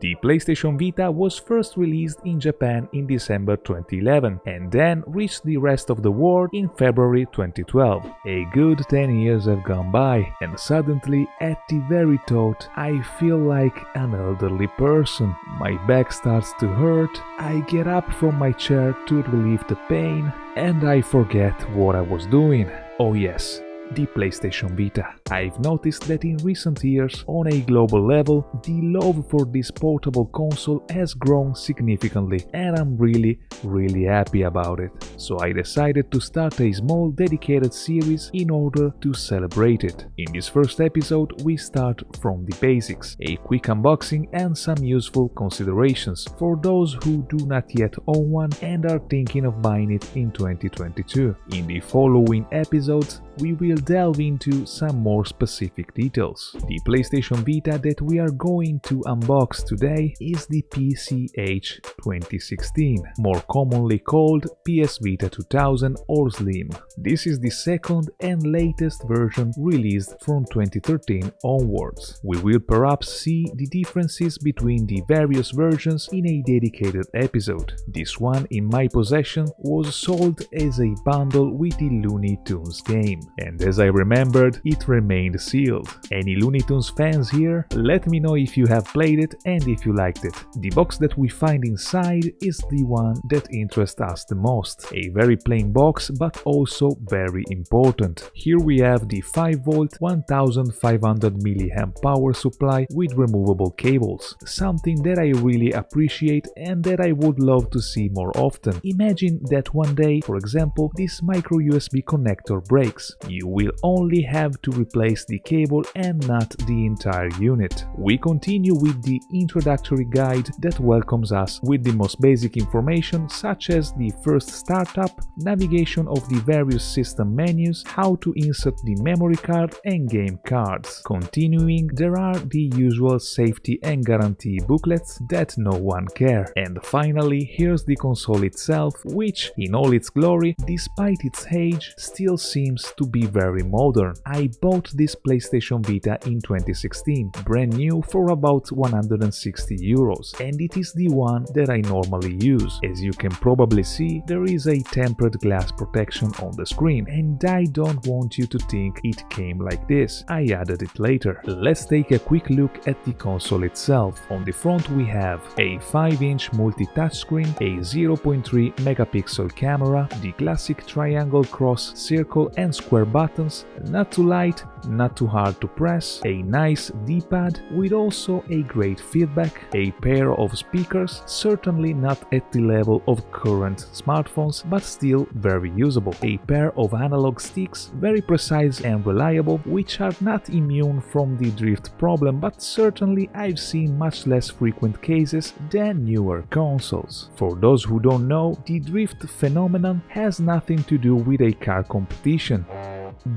The PlayStation Vita was first released in Japan in December 2011 and then reached the rest of the world in February 2012. A good 10 years have gone by, and suddenly, at the very thought, I feel like an elderly person. My back starts to hurt, I get up from my chair to relieve the pain, and I forget what I was doing. Oh yes, the PlayStation Vita. I've noticed that in recent years, on a global level, the love for this portable console has grown significantly, and I'm really happy about it. So I decided to start a small dedicated series in order to celebrate it. In this first episode, we start from the basics, a quick unboxing and some useful considerations for those who do not yet own one and are thinking of buying it in 2022. In the following episodes, we will delve into some more specific details. The PlayStation Vita that we are going to unbox today is the PCH 2016, more commonly called PS Vita 2000 or Slim. This is the second and latest version released from 2013 onwards. We will perhaps see the differences between the various versions in a dedicated episode. This one in my possession was sold as a bundle with the Looney Tunes game, and as I remembered, it remained sealed. Any Looney Tunes fans here? Let me know if you have played it and if you liked it. The box that we find inside is the one that interests us the most. A very plain box, but also very important. Here we have the 5V 1500 mAh power supply with removable cables, something that I really appreciate and that I would love to see more often. Imagine that one day, for example, this micro USB connector breaks. You will only have to replace the cable and not the entire unit. We continue with the introductory guide that welcomes us with the most basic information such as the first startup, navigation of the various system menus, how to insert the memory card and game cards. Continuing, there are the usual safety and guarantee booklets that no one care. And finally, here's the console itself, which, in all its glory, despite its age, still seems to be very modern. I bought this PlayStation Vita in 2016, brand new for about 160 euros, and it is the one that I normally use. As you can probably see, there is a tempered glass protection on the screen, and I don't want you to think it came like this. I added it later. Let's take a quick look at the console itself. On the front we have a 5-inch multi-touchscreen, a 0.3 megapixel camera, the classic triangle, cross, circle and square buttons, not too light, not too hard to press, a nice D-pad with also a great feedback, a pair of speakers, certainly not at the level of current smartphones but still very usable, a pair of analog sticks, very precise and reliable, which are not immune from the drift problem, but certainly I've seen much less frequent cases than newer consoles. For those who don't know, the drift phenomenon has nothing to do with a car competition,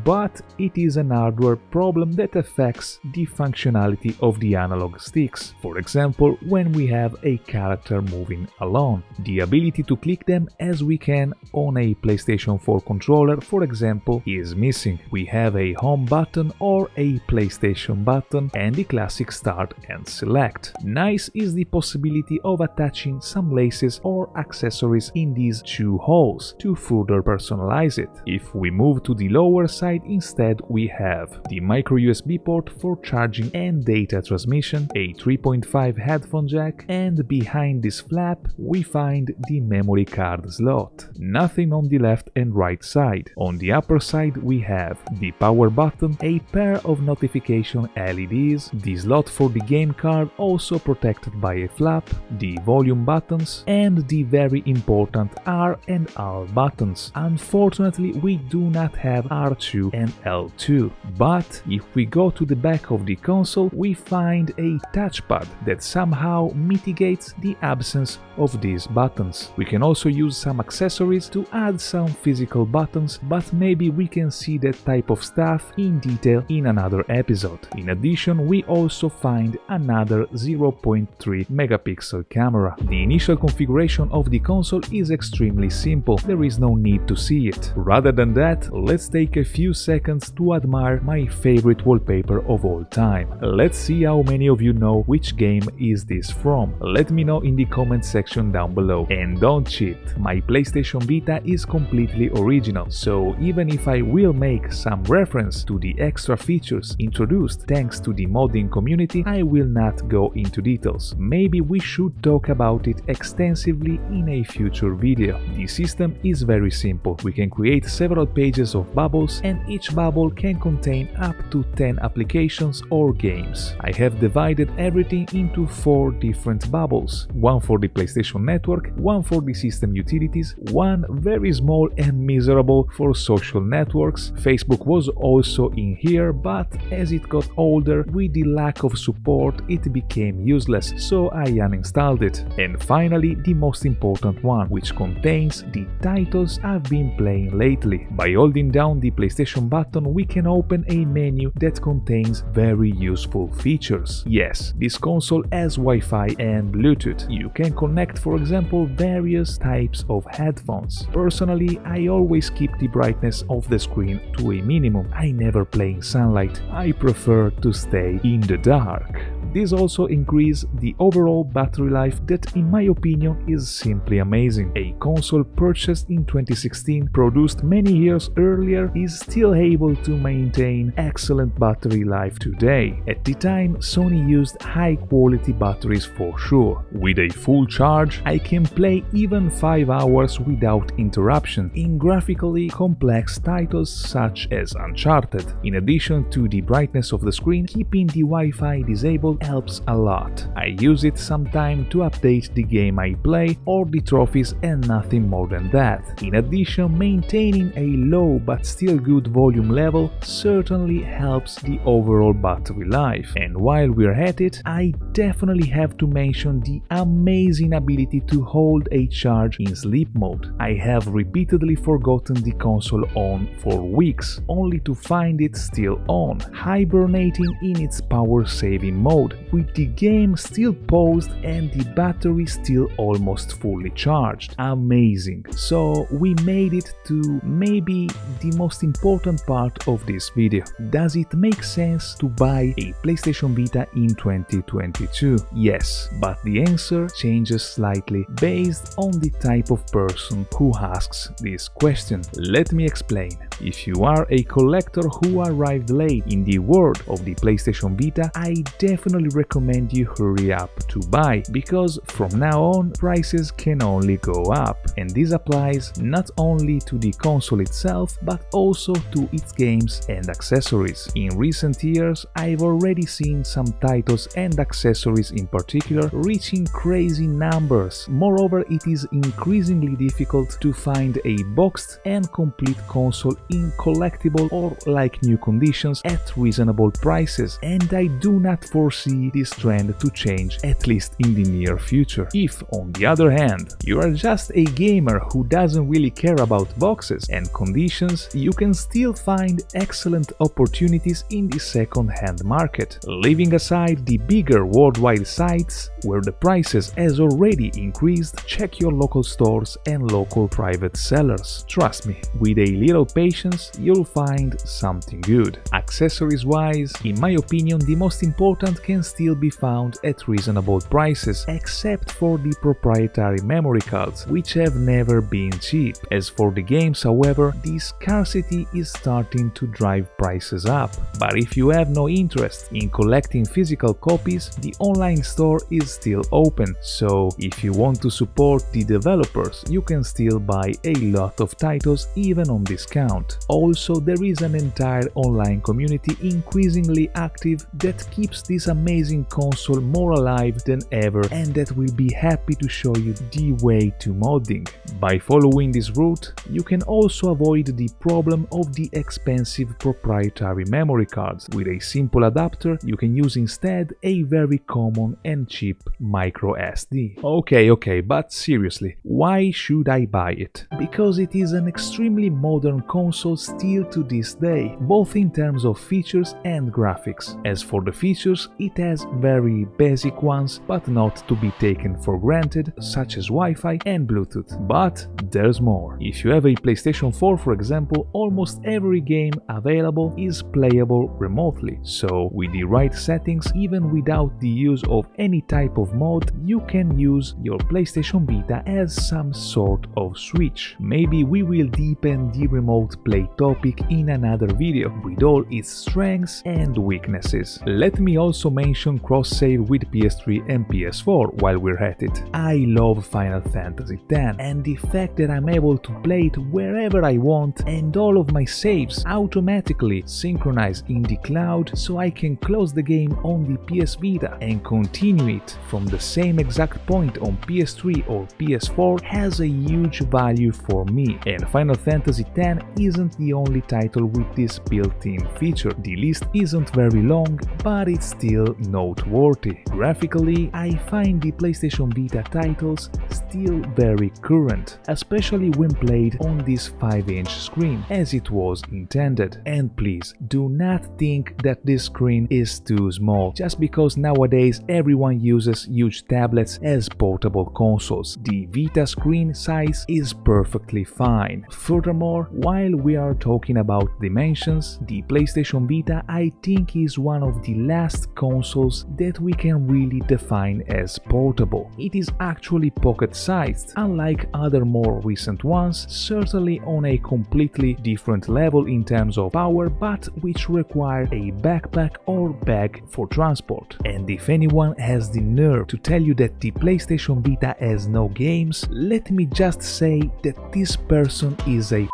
but it is an hardware problem that affects the functionality of the analog sticks. For example, when we have a character moving alone, the ability to click them as we can on a PlayStation 4 controller, for example, is missing. We have a home button or a PlayStation button and the classic start and select. Nice is the possibility of attaching some laces or accessories in these two holes to further personalize it. If we move to the lower side, instead we have the micro USB port for charging and data transmission, a 3.5 headphone jack, and behind this flap we find the memory card slot. Nothing on the left and right side. On the upper side we have the power button, a pair of notification LEDs, the slot for the game card also protected by a flap, the volume buttons, and the very important R and R buttons. Unfortunately, we do not have R2 and L2, but if we go to the back of the console, we find a touchpad that somehow mitigates the absence of these buttons. We can also use some accessories to add some physical buttons, but maybe we can see that type of stuff in detail in another episode. In addition, we also find another 0.3 megapixel camera. The initial configuration of the console is extremely simple, there is no need to see it. Rather than that, let's take a few few seconds to admire my favorite wallpaper of all time. Let's see how many of you know which game is this from. Let me know in the comment section down below. And don't cheat, my PlayStation Vita is completely original, so even if I will make some reference to the extra features introduced thanks to the modding community, I will not go into details. Maybe we should talk about it extensively in a future video. The system is very simple. We can create several pages of bubbles, and each bubble can contain up to 10 applications or games. I have divided everything into 4 different bubbles, one for the PlayStation Network, one for the system utilities, one very small and miserable for social networks. Facebook was also in here, but as it got older, with the lack of support it became useless, so I uninstalled it. And finally, the most important one, which contains the titles I've been playing lately. By holding down the PlayStation button, we can open a menu that contains very useful features. Yes, this console has Wi-Fi and Bluetooth. You can connect, for example, various types of headphones. Personally, I always keep the brightness of the screen to a minimum. I never play in sunlight. I prefer to stay in the dark. This also increases the overall battery life that, in my opinion, is simply amazing. A console purchased in 2016, produced many years earlier, is still able to maintain excellent battery life today. At the time, Sony used high-quality batteries for sure. With a full charge, I can play even 5 hours without interruption in graphically complex titles such as Uncharted. In addition to the brightness of the screen, keeping the Wi-Fi disabled helps a lot. I use it sometimes to update the game I play or the trophies, and nothing more than that. In addition, maintaining a low but still good volume level certainly helps the overall battery life. And while we're at it, I definitely have to mention the amazing ability to hold a charge in sleep mode. I have repeatedly forgotten the console on for weeks, only to find it still on, hibernating in its power-saving mode, with the game still paused and the battery still almost fully charged. Amazing! So we made it to maybe the most important part of this video. Does it make sense to buy a PlayStation Vita in 2022? Yes, but the answer changes slightly based on the type of person who asks this question. Let me explain. If you are a collector who arrived late in the world of the PlayStation Vita, I definitely recommend you hurry up to buy, because from now on prices can only go up, and this applies not only to the console itself but also to its games and accessories. In recent years, I've already seen some titles and accessories in particular reaching crazy numbers. Moreover, it is increasingly difficult to find a boxed and complete console in collectible or like new conditions at reasonable prices, and I do not foresee this trend to change, at least in the near future. If, on the other hand, you are just a gamer who doesn't really care about boxes and conditions, you can still find excellent opportunities in the second-hand market. Leaving aside the bigger worldwide sites where the prices has already increased, check your local stores and local private sellers. Trust me, with a little patience you'll find something good. Accessories-wise, in my opinion, the most important can still be found at reasonable prices, except for the proprietary memory cards, which have never been cheap. As for the games, however, the scarcity is starting to drive prices up. But if you have no interest in collecting physical copies, the online store is still open, so if you want to support the developers, you can still buy a lot of titles even on discount. Also, there is an entire online community increasingly active that keeps this amazing console more alive than ever, and that will be happy to show you the way to modding. By following this route, you can also avoid the problem of the expensive proprietary memory cards. With a simple adapter, you can use instead a very common and cheap micro SD. Okay, but seriously, why should I buy it? Because it is an extremely modern console still to this day, both in terms of features and graphics. As for the features, it has very basic ones, but not to be taken for granted, such as Wi-Fi and Bluetooth. But But there's more. If you have a PlayStation 4, for example, almost every game available is playable remotely. So with the right settings, even without the use of any type of mod, you can use your PlayStation Vita as some sort of switch. Maybe we will deepen the remote play topic in another video with all its strengths and weaknesses. Let me also mention cross-save with PS3 and PS4 while we're at it. I love Final Fantasy X, and the fact that I'm able to play it wherever I want and all of my saves automatically synchronize in the cloud, so I can close the game on the PS Vita and continue it from the same exact point on PS3 or PS4 has a huge value for me. And Final Fantasy X isn't the only title with this built-in feature. The list isn't very long, but it's still noteworthy. Graphically, I find the PlayStation Vita titles still very current, especially when played on this 5-inch screen, as it was intended. And please, do not think that this screen is too small, just because nowadays everyone uses huge tablets as portable consoles. The Vita screen size is perfectly fine. Furthermore, while we are talking about dimensions, the PlayStation Vita I think is one of the last consoles that we can really define as portable. It is actually pocket-sized, unlike other more recent ones, certainly on a completely different level in terms of power, but which require a backpack or bag for transport. And if anyone has the nerve to tell you that the PlayStation Vita has no games, let me just say that this person is a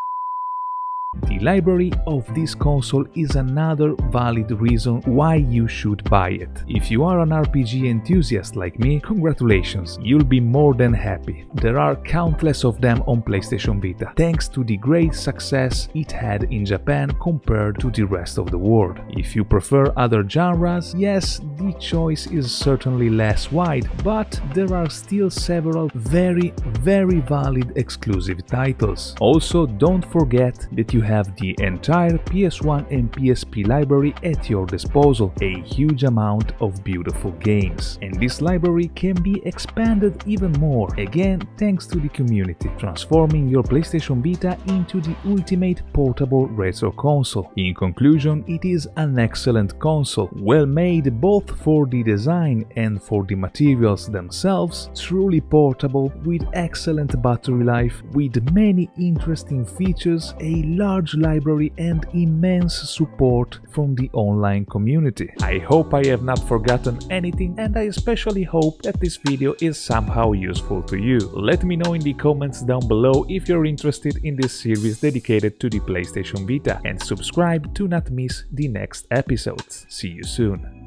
The library of this console is another valid reason why you should buy it. If you are an RPG enthusiast like me, congratulations, you'll be more than happy. There are countless of them on PlayStation Vita, thanks to the great success it had in Japan compared to the rest of the world. If you prefer other genres, yes, the choice is certainly less wide, but there are still several very valid exclusive titles. Also, don't forget that you have the entire PS1 and PSP library at your disposal, a huge amount of beautiful games. And this library can be expanded even more, again thanks to the community, transforming your PlayStation Vita into the ultimate portable retro console. In conclusion, it is an excellent console, well made both for the design and for the materials themselves, truly portable, with excellent battery life, with many interesting features, a large library and immense support from the online community. I hope I have not forgotten anything, and I especially hope that this video is somehow useful to you. Let me know in the comments down below if you're interested in this series dedicated to the PlayStation Vita, and subscribe to not miss the next episodes. See you soon.